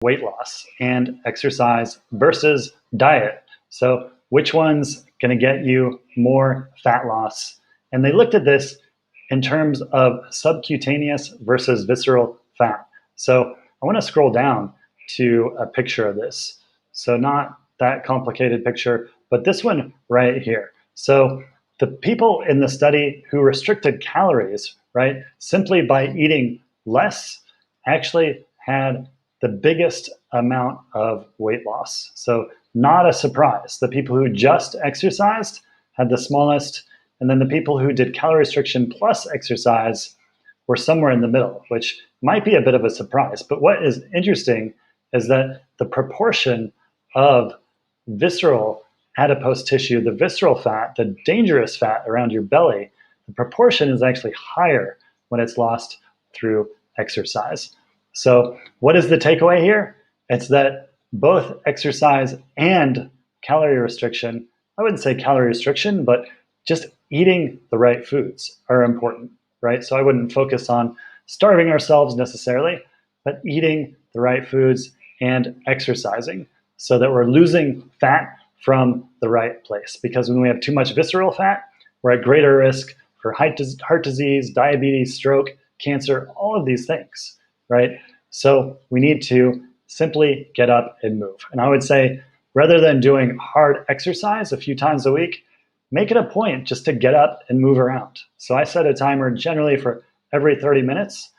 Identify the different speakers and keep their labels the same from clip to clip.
Speaker 1: weight loss and exercise versus diet. So which one's going to get you more fat loss? And they looked at this in terms of subcutaneous versus visceral fat. So I want to scroll down to a picture of this. So not that complicated picture, but this one right here. So the people in the study who restricted calories, right, simply by eating less, actually had the biggest amount of weight loss. So not a surprise. The people who just exercised had the smallest, and then the people who did calorie restriction plus exercise were somewhere in the middle, which might be a bit of a surprise. But what is interesting is that the proportion of visceral adipose tissue, the visceral fat, the dangerous fat around your belly, the proportion is actually higher when it's lost through exercise. So what is the takeaway here? It's that both exercise and calorie restriction, I wouldn't say calorie restriction, but just eating the right foods are important, right? So I wouldn't focus on starving ourselves necessarily, but eating the right foods and exercising so that we're losing fat from the right place. Because when we have too much visceral fat, we're at greater risk for heart disease, diabetes, stroke, cancer, all of these things, right? So we need to simply get up and move. And I would say, rather than doing hard exercise a few times a week, make it a point just to get up and move around. So I set a timer generally for every 30 minutes,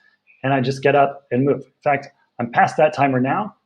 Speaker 1: and I just get up and move. In fact, I'm past that timer now,